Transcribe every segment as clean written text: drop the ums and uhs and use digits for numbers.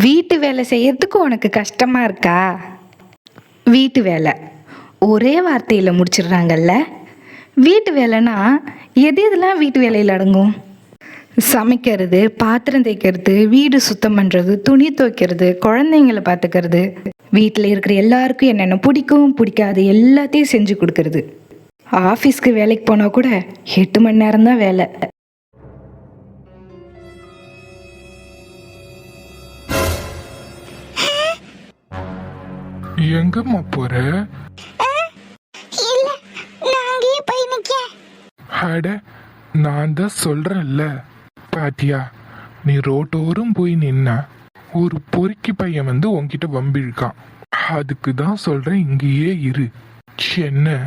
வீட்டு வேலை செய்யறதுக்கு உனக்கு கஷ்டமா இருக்கா? வீட்டு வேலை ஒரே வார்த்தையில் முடிச்சிடுறாங்கல்ல. வீட்டு வேலைன்னா எது எதெல்லாம் வீட்டு வேலையில் அடங்கும்? சமைக்கிறது, பாத்திரம் தேய்க்கிறது, வீடு சுத்தம் பண்ணுறது, துணி துவைக்கிறது, குழந்தைங்களை பார்த்துக்கிறது, வீட்டில் இருக்கிற எல்லாருக்கும் என்னென்ன பிடிக்கும் பிடிக்காது எல்லாத்தையும் செஞ்சு கொடுக்கறது. ஆஃபீஸ்க்கு வேலைக்கு போனால் கூட 8 மணி நேரம் தான் வேலை. எங்கம்மா போற? அட, நான் தான் சொல்றேன்ல. பாத்தியா, நீ ரோட்டோரும் போய் நின்னா ஒரு பொறுக்கி பையன் வந்து உன்கிட்ட வம்பிழுக்கான். அதுக்கு தான் சொல்றேன், இங்கேயே இரு. என்ன,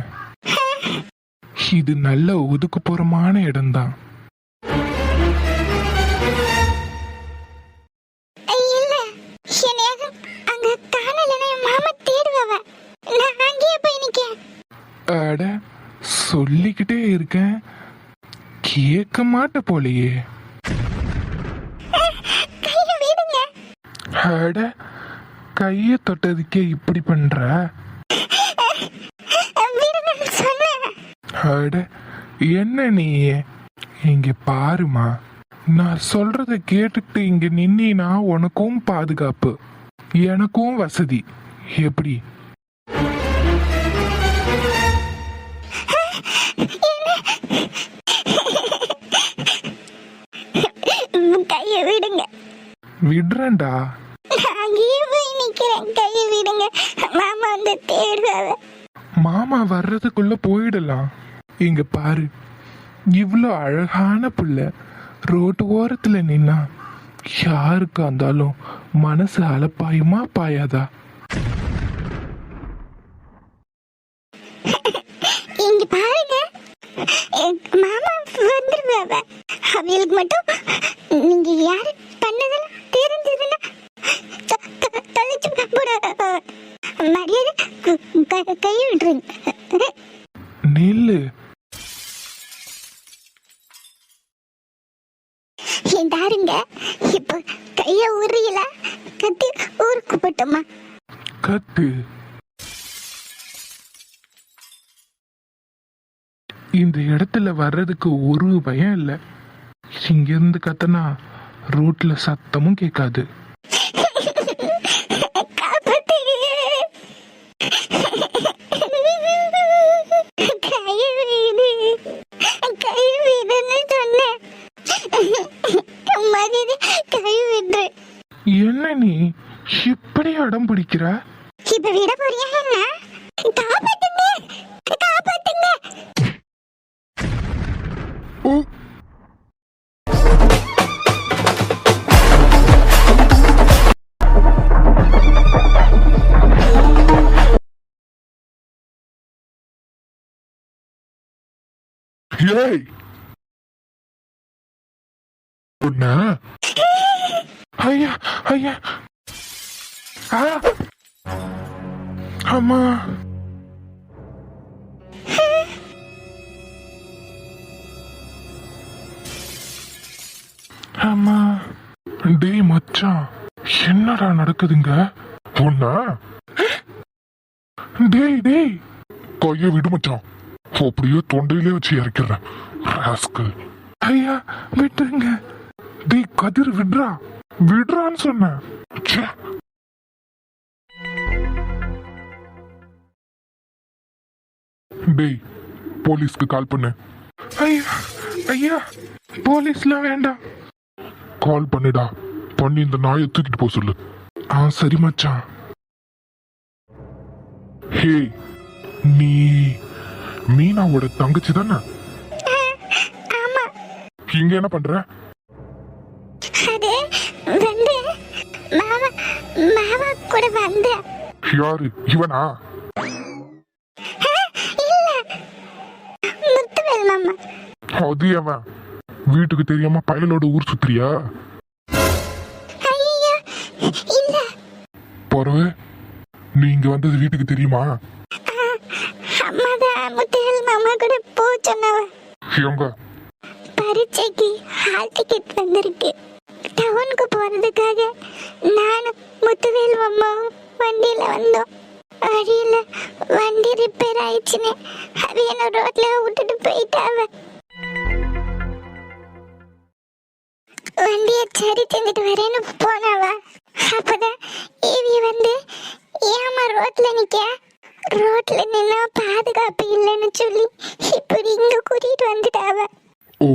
இது நல்ல ஒதுக்குப்புறமான இடம்தான். அட, சொல்லிக்கிட்டே இருக்கேன், கேட்க மாட்ட போலையே. அட, கைய தொட்டதுக்கே இப்படி பண்ற? அட, என்ன நீ? இங்க பாருமா, நான் சொல்றத கேட்டுட்டு இங்க நின்னா உனக்கும் பாதுகாப்பு, எனக்கும் வசதி. எப்படி? கைய விடுங்க. விடுறேன்டா. கைய விடுங்க, மாமா வந்து தேடுவாங்க. மாமா வர்றதுக்குள்ள போயிடலாம். இங்க பாரு, இவ்வளோ அழகான புள்ள ரோட்டு ஓரத்துல நின்னா யாருக்கா இருந்தாலும் மனசு அலப்பாயுமா பாயாதா? இங்க பாருங்க, மாமா வந்துருவாங்க. அவங்களுக்கு மட்டும் நீங்க யாரு பண்ணதெல்லாம் தெரிஞ்சதுன்னா மரியாதை கையை விட்டுருங்க. நில்லு. தாருங்க, இப்ப கைய உரியல, கத்தி ஊருக்கு போட்டோமா? கத்து. இந்த இடத்துல வர்றதுக்கு ஒரு பயம் இல்லை. இங்கிருந்து கத்தனா ரோட்ல சத்தமும் கேட்காது. என்ன நீ இப்படி அடம் பிடிக்கிற? இப்ப விட போறியா என்ன? காப்பாத்துங்க, காப்பாத்துங்க. ஓ, ஏய், உன்னை ஐயா ஐயா, அம்மா. அம்மா. டேய் மச்சான், என்னடா நடக்குதுங்க? ஒண்ணா? டேய் டேய், கைய விடு மச்சான், அப்படியே தொண்டையிலே வச்சு இறக்கிறேன். ராஸ்கல். ஐயா விட்டுருங்க. டேய் கதிர், விட்றா விட்றான்னு சொன்ன. டேய், போலீஸ்க்கு கால் பண்ணு. ஐயா ஐயா, போலீஸ்லாம் வேண்டாம். கால் பண்ணுடா, பண்ணி இந்த நாயை தூக்கிட்டு போக சொல்லு. சரி மச்சான். ஹே, நீ மீனாவோட தங்கச்சி தானே? இங்க என்ன பண்ற? யாரு இவனா? அது எவன்? வீட்டுக்கு தெரியாம பயலோட ஊர் சுத்துறியா? பரவே, நீ இங்க வந்தது வீட்டுக்கு தெரியுமா? அம்மா தான் முத்தையல் மாமா கூட போ சொன்னவ. எங்க பரீட்சைக்கு ஹால் டிக்கெட் வந்திருக்கு. டவுனுக்கு போறதுக்காக நானும் முத்துவேல் அம்மாவும் வண்டியில வந்தோம். வழியில வண்டி ரிப்பேர் ஆயிடுச்சுன்னு அவ என்ன ரோட்ல விட்டுட்டு போயிட்டாவ. வண்டியை சரி செஞ்சுட்டு வரேன்னு போனாவ. அப்பதான் ஈவி வந்து ஏமா ரோட்ல நிக்க, ரோட்ல நின்னா பாதுகாப்பு இல்லைன்னு சொல்லி இப்படி இங்க கூட்டிட்டு வந்துட்டாவ. ஓ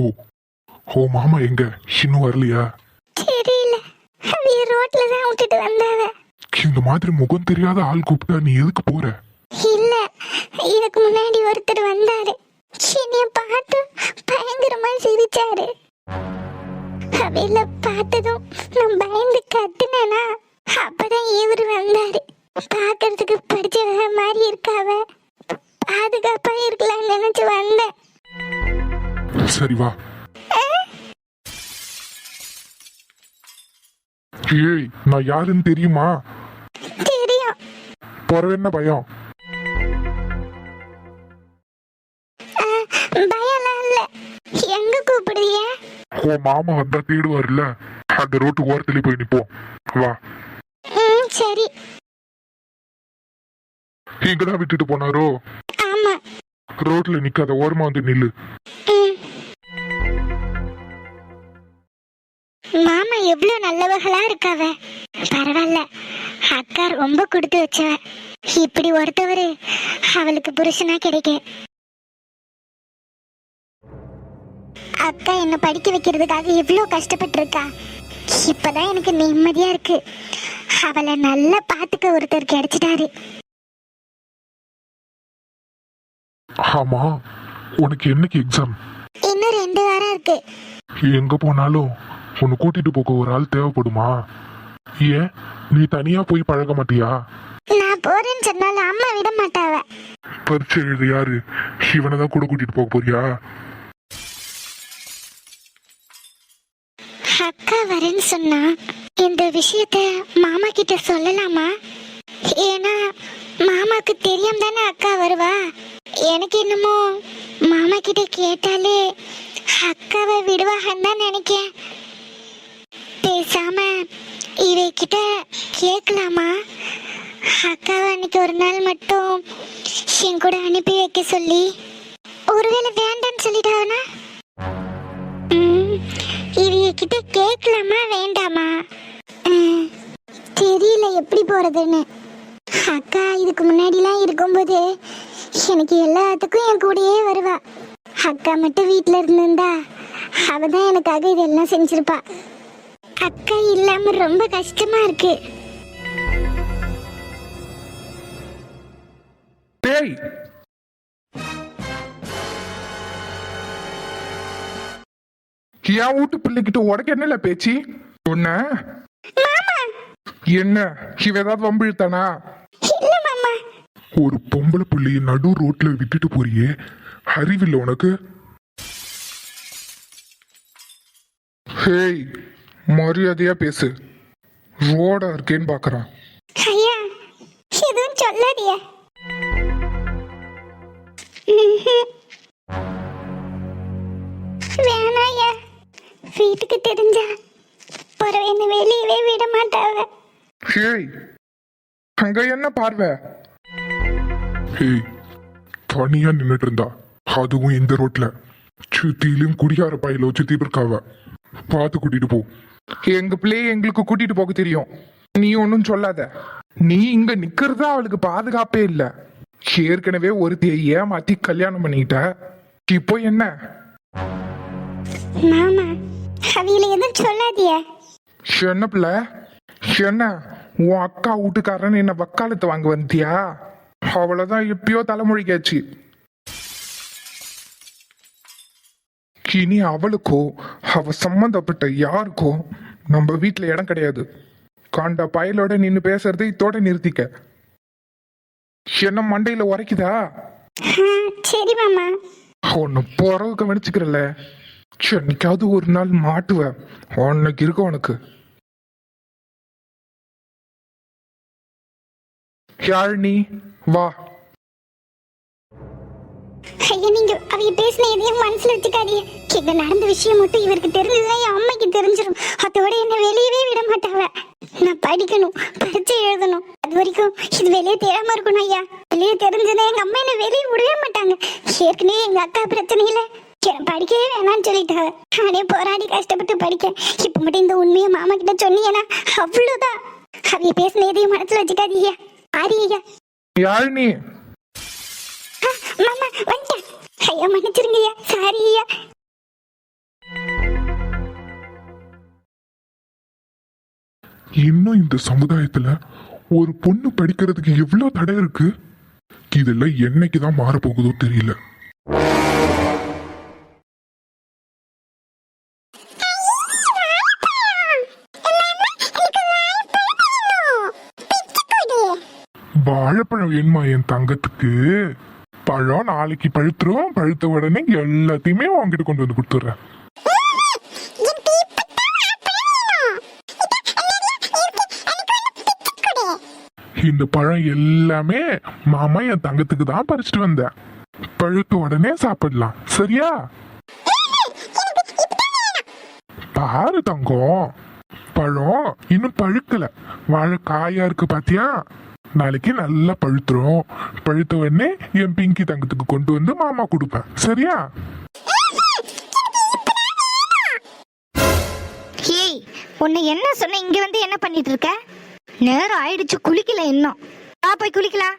ஓ மாமா எங்க இன்னும் வரலையா? தெரியல, அவைய ரோட்ல தான் விட்டுட்டு வந்தாவ. இந்த மாதிரி முகம் தெரியாத ஆள் கூப்பிட்டா நீ எதுக்கு போற? இல்ல, இதுக்கு முன்னாடி ஒருத்தர் வந்தாரு. என்னைய பார்த்து பயங்கரமா சிரிச்சாரு. அவையில பார்த்ததும் நான் பயந்து கத்துனேனா, அப்பதான் இவரு வந்தாரு. பாக்குறதுக்கு படிச்ச மாதிரி இருக்காவ, பாதுகாப்பா இருக்கலாம்னு நினைச்சு வந்தேன். சரி வா. ஏய் நான் யாருன்னு தெரியுமா? தெரியும். போறவே என்ன பயம்? பயம்லாம் இல்ல. எங்க கூப்பிடுறிய? ஓ மாமா வந்தா தேடுவாருல்ல, அந்த ரோட்டு ஓரத்துல போய் நிப்போம். வா. சரி. இங்கதான் விட்டுட்டு போனாரோ? ஆமா. ரோட்ல நிக்காத, ஓரமா வந்து நில்லு. மாமா எவ்வளவு நல்லவர்களா இருக்காவ. பரவாயில்ல, அக்கா ரொம்ப கொடுத்து வச்சவ. இப்படி ஒருத்தவரு அவளுக்கு புருஷனா கிடைக்க. அக்கா என்ன படிக்க வைக்கிறதுக்காக எவ்வளவு கஷ்டப்பட்டு இருக்கா. இப்பதான் எனக்கு நிம்மதியா இருக்கு. அவளை நல்லா பாத்துக்க ஒருத்தர் கிடைச்சிட்டாரு. ஆமா, உனக்கு என்னைக்கு எக்ஸாம்? இன்னும் 2 வாரம் இருக்கு. எங்க போனாலும் உன்னை கூட்டிட்டு போக ஒரு ஆள் தேவைப்படுமா? ஏன் நீ தனியா போய் பழக மாட்டியா? நான் போறேன்னு சொன்னாலும் அம்மா விட மாட்டாவ. பரீட்சை எழுது யாரு? இவனை தான் கூட கூட்டிட்டு போக போறியா? அக்கா வரேன்னு சொன்னா இந்த விஷயத்த மாமா கிட்ட சொல்லலாமா? ஏன்னா மாமாக்கு தெரியாம தானே அக்கா வருவா. எனக்கு என்னமோ மாமா கிட்ட கேட்டாலே அக்காவை விடுவாங்கன்னு தான் நினைக்கேன். பேசாம இவகிட்ட கேட்கலாமா? அக்காவை அன்னைக்கு ஒரு நாள் மட்டும் என் கூட அனுப்பி வைக்க சொல்லி. ஒருவேளை வேண்டான்னு சொல்லிட்டாவனா? இவகிட்ட கேட்கலாமா வேண்டாமா? தெரியல எப்படி போறதுன்னு. அக்கா இதுக்கு முன்னாடிலாம் இருக்கும்போது எனக்கு எல்லாத்துக்கும் என் கூடயே வருவா. அக்கா மட்டும் வீட்டுல இருந்திருந்தா அவதான் எனக்காக இதெல்லாம் செஞ்சிருப்பா. அக்கா இல்லாம ரொம்ப கஷ்டமா இருக்கு. டேய் என் வீட்டு பிள்ளைகிட்ட உடக்க என்னல பேச்சு? உன்ன என்ன இவ ஏதாவது வம்பிழுத்தானா? இல்ல மாமா. ஒரு பொம்பளை பிள்ளைய நடு ரோட்ல விட்டுட்டு போறியே, அறிவில்லை உனக்கு? ஹேய், மரியாதையா பேசு. ரோடா இருக்கேன்னு பாக்குறான். ஐயா எதுவும் சொல்லாதியா. வேணாயா, வீட்டுக்கு தெரிஞ்சா பிறகு என்ன வெளியவே விட மாட்டாவ. ஹேய், அங்க என்ன பார்வை? ஹேய், தனியா நின்னுட்டு இருந்தா, அதுவும் இந்த ரோட்ல சுத்திலும் குடியார பையில சுத்தி இருக்காவ. பார்த்து கூட்டிட்டு போ. எங்க பிள்ளைய எங்களுக்கு கூட்டிட்டு போக தெரியும், நீ ஒன்னும் சொல்லாத. நீ இங்க நிக்கிறதா அவளுக்கு பாதுகாப்பே இல்ல. ஏற்கனவே ஒருத்தைய ஏமாத்தி கல்யாணம் பண்ணிட்ட, இப்போ என்ன? மாமா அவியில எதுவும் சொல்லாதியா. என்ன பிள்ளை என்ன? உன் அக்கா வீட்டுக்காரன் என்ன வக்காலத்து வாங்க வந்தியா? அவ்வளவுதான், எப்பயோ தலைமொழிக்காச்சு. இனி அவளுக்கோ அவ சம்பந்தப்பட்ட யாருக்கோ நம்ம வீட்டுல இடம் கிடையாது. காண்ட பயலோட நின்னு பேசுறதை இதோட நிறுத்திக்க. என்ன மண்டையில உரைக்குதா? சரி மாமா. உன்னை பிறகு கவனிச்சுக்கிறல்ல, என்னைக்காவது ஒரு நாள் மாட்டுவ. உனக்கு இருக்க உனக்கு. யாழ் நீ வா. ஐயா நீங்க அவங்க பேசின எதையும் மனசுல வச்சுக்காதீங்க. இங்க நடந்த விஷயம் மட்டும் இவருக்கு தெரிஞ்சதுன்னா என் அம்மைக்கு தெரிஞ்சிடும். அதோட என்ன வெளியவே விட மாட்டாவ. நான் படிக்கணும், பரீட்சை எழுதணும். அது வரைக்கும் இது வெளியே தெரியாம இருக்கணும் ஐயா. வெளியே தெரிஞ்சதுன்னா எங்க அம்மா என்ன வெளியே விடவே மாட்டாங்க. ஏற்கனவே எங்க அக்கா பிரச்சனையில படிக்கவே வேணாம்னு சொல்லிட்டாங்க. நானே போராடி கஷ்டப்பட்டு படிக்கேன். இப்ப மட்டும் இந்த உண்மையை மாமா கிட்ட சொன்னீங்கன்னா அவ்வளவுதான். அவங்க பேசின எதையும் மனசுல வச்சுக்காதீங்க. ஆரி ஐயா. யாழினி, மாமா வந்துட்டேன். ஐயா மன்னிச்சிருங்க ஐயா. சாரி ஐயா. இன்னும் இந்த சமுதாயத்துல ஒரு பொண்ணு படிக்கிறதுக்கு எவ்வளவு தடை இருக்கு. இதெல்லாம் என்னைக்குதான் மாறப்போகுதோ தெரியல. வாழைப்பழம் வேணுமா என் தங்கத்துக்கு? பழம் நாளைக்கு பழுத்துரும். பழுத்த உடனே எல்லாத்தையுமே வாங்கிட்டு கொண்டு வந்து கொடுத்துட்றேன். இந்த பழம் எல்லாமே மாமா என் தங்கத்துக்கு தான் பறிச்சுட்டு வந்தேன். பழுத்த உடனே சாப்பிடலாம், சரியா? பாரு தங்கம், பழம் இன்னும் பழுக்கல, வாழை காயா இருக்கு பாத்தியா? நாளைக்கு நல்லா பழுத்துரும். பழுத்த உடனே என் பிங்கி தங்கத்துக்கு கொண்டு வந்து மாமா கொடுப்பேன், சரியா? ஏய், உன்னை என்ன சொன்ன? இங்க வந்து என்ன பண்ணிட்டு இருக்க? நேரம் ஆயிடுச்சு, குளிக்கல இன்னும். போய் குளிக்கலாம்.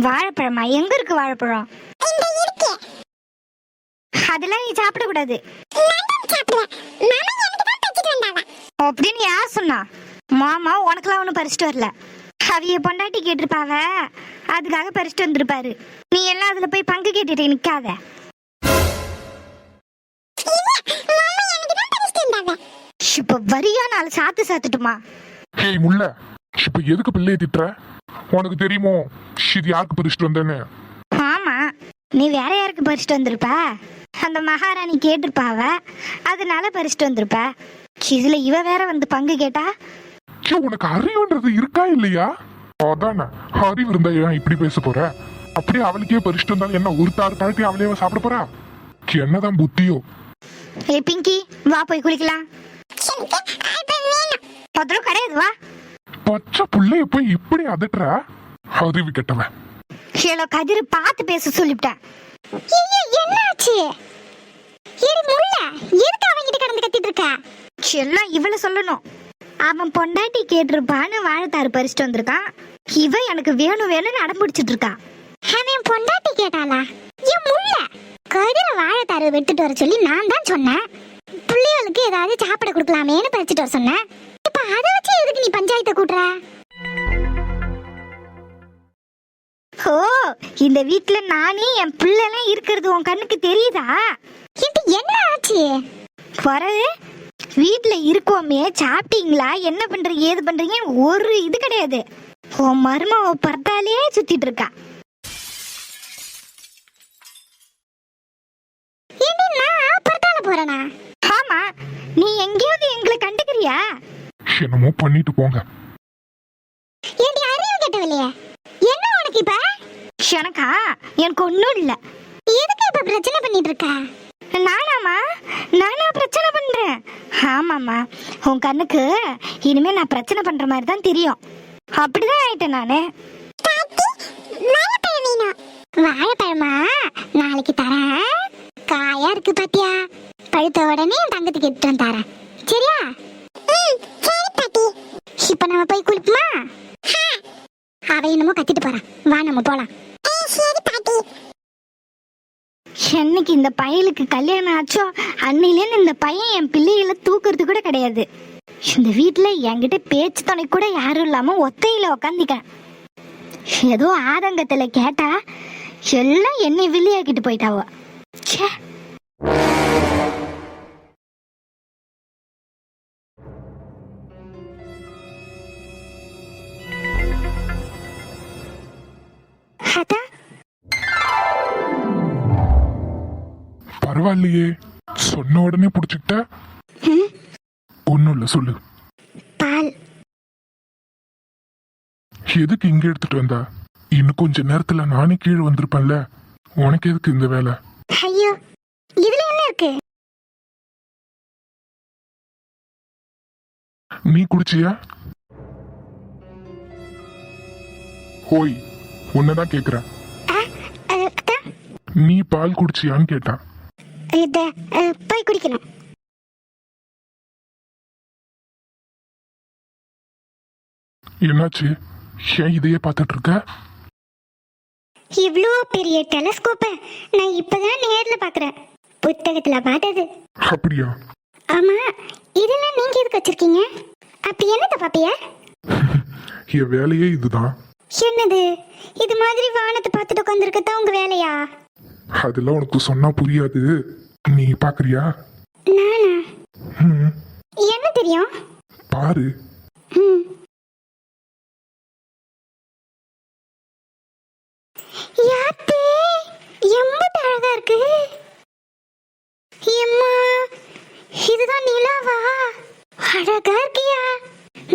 வாழைப்பழமா? எங்க இருக்கு வாழைப்பழம்? அதெல்லாம் நீ சாப்பிட கூடாது அப்படின்னு யார் சொன்னா? மாமா உனக்கெல்லாம் ஒன்றும் பறிச்சுட்டு வரல. அவிய பொண்டாட்டி கேட்டிருப்பாவ, அதுக்காக பறிச்சுட்டு வந்திருப்பாரு. நீ எல்லாம் அதுல போய் பங்கு கேட்டுட்டு நிக்காத. இப்ப வரியா நாலு சாத்துட்டுமா? ஏய் முல்ல, இப்ப எதுக்கு பிள்ளைய திட்டுற? உனக்கு தெரியுமோ இது யாருக்கு பறிச்சுட்டு வந்தேன்னு? ஆமா, நீ வேற யாருக்கு பறிச்சுட்டு வந்திருப்ப? அந்த மகாராணி கேட்டிருப்பாவ, அதனால பறிச்சுட்டு வந்திருப்ப. இதுல இவ வேற வந்து பங்கு கேட்டா? உனக்கு அறிவுன்றது இருக்கா இல்லையா? அதானே, அறிவு இருந்தா ஏன் இப்படி பேச போற? அப்படியே அவளுக்கே பறிச்சுட்டு வந்தாலும் என்ன ஒரு தாறு பழத்தை அவளே சாப்பிட போறா? என்னதான் புத்தியோ? ஏ பிங்கி, வா போய் குளிக்கலாம். கிடையாது, வா. பச்சை புள்ளைய போய் இப்படி அதட்டுற? அறிவு கெட்டவன். ஹலோ கதிர், பார்த்து பேச சொல்லிவிட்டேன். என்னாச்சு? எதுக்கு அவங்கிட்ட கடந்து கத்திட்டு இருக்க? எல்லாம் இவளை சொல்லணும். அவன் பொண்டாட்டி கேட்டிருப்பான்னு வாழைத்தாறு பறிச்சுட்டு வந்திருக்கான். இவ எனக்கு வேணும் வேணும்னு அடம் பிடிச்சிட்டு இருக்கா. அவன் பொண்டாட்டி கேட்டாளா? ஏன் முள்ள கதிர வாழைத்தாறு வெட்டுட்டு வர சொல்லி நான் தான் சொன்னேன். பிள்ளைகளுக்கு ஏதாவது சாப்பிட கொடுக்கலாமேன்னு பறிச்சுட்டு வர சொன்னேன். இப்ப அதை வச்சு எதுக்கு நீ பஞ்சாயத்தை கூட்டுற? ஓ, இந்த வீட்டுல நானே என் பிள்ளைலாம் இருக்கிறது உன் கண்ணுக்கு தெரியுதா? என்ன ஆச்சு? பிறகு வீட்டுல இருக்கோமே, சாப்பிட்டீங்களா, என்ன பண்றீங்க, ஏது பண்றீங்க, ஒரு இது கிடையாது. உன் மருமவ பறத்தாலே சுத்திட்டு இருக்கா. போறனா? ஆமா, நீ எங்கேயாவது எங்களை கண்டுக்கிறியா? என்னமோ பண்ணிட்டு போங்க. ஏண்டி அறிவு கேட்டவளையே, என்ன உனக்கு இப்ப? எனக்கா? எனக்கு ஒண்ணும் இல்ல. எதுக்கு இப்ப பிரச்சனை பண்ணிட்டு இருக்க? நானா பிரச்சனை பண்றேன்? ஆமாமா, உன் கண்ணுக்கு இனிமே நான் பிரச்சனை பண்ற மாதிரி தான் தெரியும். அப்படிதான் ஆயிட்டேன் நானு. வாழைப்பழமா? நாளைக்கு தரேன். காயா இருக்கு பாத்தியா? பழுத்த உடனே தங்கத்துக்கு எடுத்து வந்து தரேன், சரியா? சரி பாட்டி. இப்ப நம்ம போய் குளிப்போமா? அவ என்னமோ கத்திட்டு போறான், வா நம்ம போலாம். சரி பாட்டி. என்னைக்கு இந்த பையலுக்கு கல்யாணம் ஆச்சோ அன்னையிலேருந்து இந்த பையன் என் பிள்ளைகளை தூக்குறது கூட கிடையாது. இந்த வீட்டுல என்கிட்ட பேச்சு துணை கூட யாரும் இல்லாம ஒத்தையில உக்காந்திக்க. ஏதோ ஆதங்கத்துல கேட்டா எல்லாம் என்னை வில்லியாக்கிட்டு போயிட்டாவோ. ச்சே. பரவாயில்லையே, சொன்ன உடனே புடிச்சுக்கிட்ட. ஒன்னும் இல்ல, சொல்லு. பால். எதுக்கு இங்க எடுத்துட்டு வந்தா? இன்னும் கொஞ்ச நேரத்துல நானே கீழே வந்திருப்பேன்ல. உனக்கு எதுக்கு இந்த வேலை? ஐயோ, இதுல என்ன இருக்கு? நீ குடிச்சியா? ஹோய், உன்னதான் கேக்குறேன். அக்கா, நீ பால் குடிச்சியான்னு கேட்டான். இத போய் குடிக்கணும். என்னாச்சு? ஏன் இதையே பார்த்துட்டு இருக்க? இவ்ளோ பெரிய டெலஸ்கோப்பை நான் இப்பதான் நேர்ல பாக்குறேன். புத்தகத்துல பார்த்தது. அப்படியா? ஆமா, இதெல்லாம் நீங்க எதுக்கு வச்சிருக்கீங்க? அப்படி என்னத்த பாப்பிய? என் வேலையே இதுதான். என்னது, இது மாதிரி வானத்தை பார்த்துட்டு உட்காந்துருக்கதான் உங்க வேலையா? அதெல்லாம் உனக்கு சொன்னா புரியாது. நீ பாக்குறியா? நானா? ம், என்ன தெரியும்? பாரு. ம். யாத்தே, எம்புட்டு அழகா இருக்கு. எம்மா, இதுதான் நிலாவா? அழகா இருக்கியா?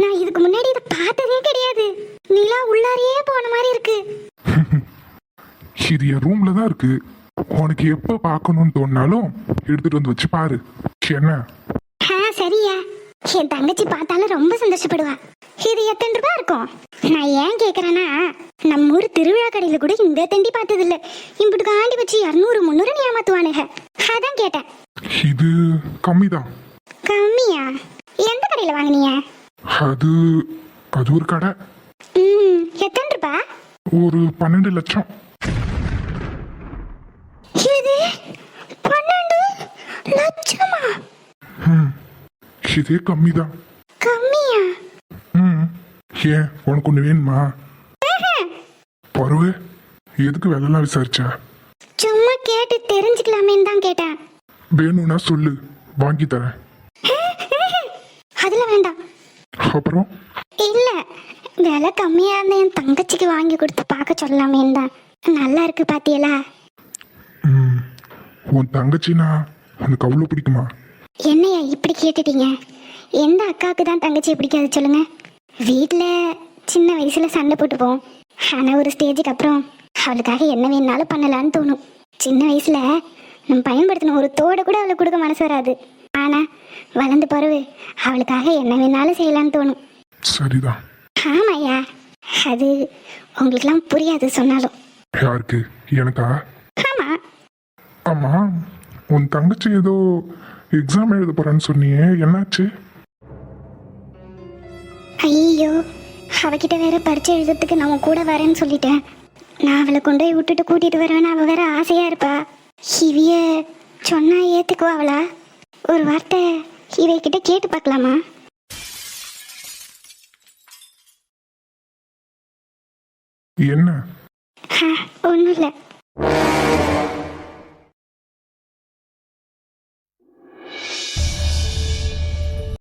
நான் இதுக்கு முன்னாடி இதை பார்த்ததே கிடையாது. நிலா உள்ளாரையே போன மாதிரி இருக்கு. இது என் ரூம்ல தான் இருக்கு. உனக்கு எப்ப பார்க்கணும்னு தோணினாலும் எடுத்துட்டு வந்து வச்சு பாரு. என்ன? சரியா, என் தங்கச்சி பார்த்தாலும் ரொம்ப சந்தோஷப்படுவா. இது எத்தனை ரூபாய் இருக்கும்? நான் ஏன் கேக்குறேன்னா, நம்ம ஊர் திருவிழா கடையில கூட இந்த தண்டி பார்த்தது இல்ல. இம்புட்டு காண்டி வச்சு 200 300 ஏமாத்துவானுங்க. அதான் கேட்டேன். இது கம்மிதான். கம்மியா? எந்த கடையில வாங்குனீங்க? அது அது ஒரு கடை. எத்தனை ரூபாய்? ஒரு 12 லட்சம். இது 12 லட்சமா? ம், இதே கம்மிதான். கம்மியா? ம், ஏன் உனக்கு ஒண்ணு வேணுமா? பருவே, எதுக்கு வேலைலாம் விசாரிச்சா? சும்மா கேட்டு தெரிஞ்சுக்கலாமேன்னு தான் கேட்டேன். வேணும்னா சொல்லு, வாங்கி தரேன். அதுல வேண்டாம். அப்புறம் இல்ல, விலை கம்மியா இருந்த என் தங்கச்சிக்கு வாங்கி கொடுத்து பார்க்க சொல்லலாமேன்னு தான். நல்லா இருக்கு பாத்தியலா? ம், உன் தங்கச்சினா உனக்கு அவ்வளோ பிடிக்குமா? என்னையா இப்படி கேட்டுட்டீங்க? எந்த அக்காவுக்கு தான் தங்கச்சியை பிடிக்காது சொல்லுங்க? வீட்டில் சின்ன வயசுல சண்டை போட்டுப்போம். ஆனால் ஒரு ஸ்டேஜுக்கு அப்புறம் அவளுக்காக என்ன வேணாலும் பண்ணலான்னு தோணும். சின்ன வயசுல நம்ம பயன்படுத்தின ஒரு தோடை கூட அவளுக்கு கொடுக்க மனசு வராது. ஆனால் வளர்ந்து பிறகு அவளுக்காக என்ன வேணாலும் செய்யலான்னு தோணும். சரிதான். ஆமாய்யா, அது உங்களுக்கெல்லாம் புரியாது சொன்னாலும். யாருக்கு? எனக்கா? ஆமா. ஆமா, உன் தங்கச்சி ஏதோ எக்ஸாம் எழுத போறான்னு சொன்னியே, என்னாச்சு? ஐயோ, அவகிட்ட வேற பரீட்சை எழுதுறதுக்கு நான் கூட வரேன்னு சொல்லிட்டேன். நான் அவளை கொண்டு போய் விட்டுட்டு கூட்டிட்டு வருவேன்னு அவ வேற ஆசையா இருப்பா. இவிய சொன்னா ஏத்துக்குவா அவளா? ஒரு வார்த்தை இவைகிட்ட கேட்டு பார்க்கலாமா? என்ன? ஒன்றும் இல்லை.